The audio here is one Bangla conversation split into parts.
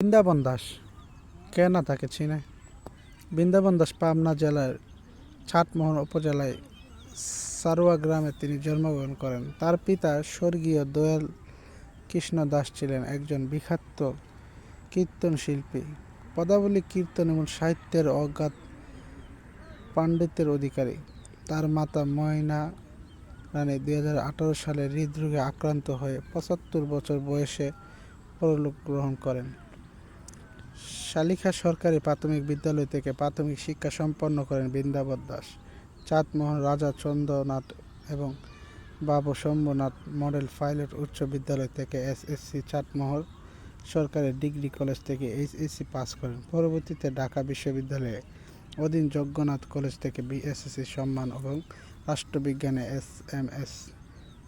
বৃন্দাবন দাস কে না তাকে চিনে। বৃন্দাবন দাস পাবনা জেলার ছাতমোহন উপজেলায় সারোয়া গ্রামে তিনি জন্মগ্রহণ করেন। তার পিতা স্বর্গীয় দয়াল কৃষ্ণ দাস ছিলেন একজন বিখ্যাত কীর্তন শিল্পী, পদাবলী কীর্তন এবং সাহিত্যের অগাধ পাণ্ডিত্যের অধিকারী। তার মাতা ময়না রানী 2018 সালে হৃদরোগে আক্রান্ত হয়ে 75 বছর বয়সে পরলোক গ্রহণ করেন। শালিখা সরকারি প্রাথমিক বিদ্যালয় থেকে প্রাথমিক শিক্ষা সম্পন্ন করেন বৃন্দাবন দাস। চাঁদমোহন রাজা চন্দ্রনাথ এবং বাবু শম্ভুনাথ মডেল পাইলট উচ্চ বিদ্যালয় থেকে এসএসসি, চাঁদমোহন সরকারি ডিগ্রি কলেজ থেকে এইচএসসি পাস করেন। পরবর্তীতে ঢাকা বিশ্ববিদ্যালয়ে অধীন জগন্নাথ কলেজ থেকে বিএসসি সম্মান এবং রাষ্ট্রবিজ্ঞানে এসএমএস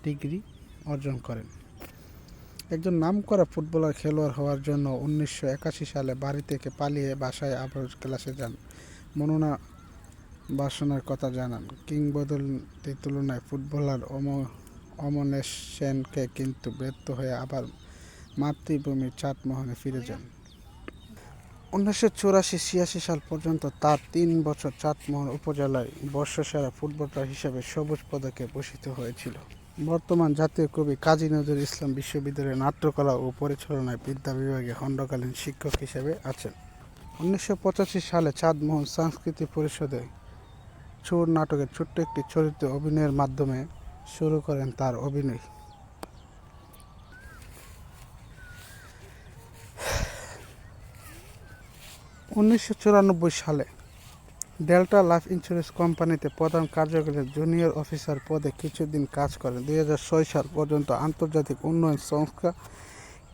ডিগ্রি অর্জন করেন। একজন নামকরা ফুটবলার খেলোয়াড় হওয়ার জন্য 1981 সালে বাড়ি থেকে পালিয়ে বাসায় আবার ক্লাসে যান। মননা বাসনার কথা জানান কিংবদন্তির তুলনায় ফুটবলার অমলেশ সেনকে, কিন্তু ব্যর্থ হয়ে আবার মাতৃভূমি চাঁদমোহনে ফিরে যান। 1984-86 সাল পর্যন্ত তার 3 বছর চাঁদমোহন উপজেলায় বর্ষসেরা ফুটবলার হিসেবে সবুজ পদকে ভূষিত হয়েছিল। বর্তমান জাতীয় কবি কাজী নজরুল ইসলাম বিশ্ববিদ্যালয়ের নাট্যকলা ও পরিচালনায় বিদ্যা বিভাগে খণ্ডকালীন শিক্ষক হিসেবে আছেন। 1985 সালে চাঁদমোহন সাংস্কৃতিক পরিষদে চোর নাটকের ছোট্ট একটি চরিত্রে অভিনয়ের মাধ্যমে শুরু করেন তার অভিনয়। 1994 সালে ডেল্টা লাইফ ইন্স্যুরেন্স কোম্পানিতে প্রধান কার্যালয়ের জুনিয়র অফিসার পদে কিছুদিন কাজ করেন। 2006 সাল পর্যন্ত আন্তর্জাতিক উন্নয়ন সংস্থা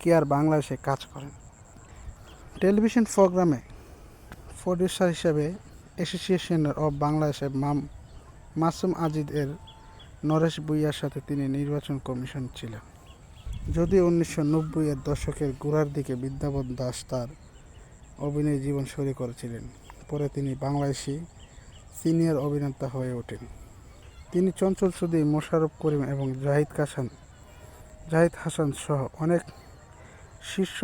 কেয়ার বাংলাদেশে কাজ করেন। টেলিভিশন প্রোগ্রামে প্রডিউসার হিসেবে অ্যাসোসিয়েশন অব বাংলাদেশের মাসুম আজিজ এর নরেশ ভূঁইয়ার সাথে তিনি নির্বাচন কমিশন ছিলেন। যদিও 1990-এর দশকের গোড়ার দিকে বৃন্দাবন দাস তার অভিনয় জীবন শুরু করেছিলেন, পরে তিনি বাংলাদেশি সিনিয়র অভিনেতা হয়ে ওঠেন। তিনি চঞ্চল চৌধুরী, মোশাররফ করিম এবং জাহিদ হাসান সহ অনেক শীর্ষ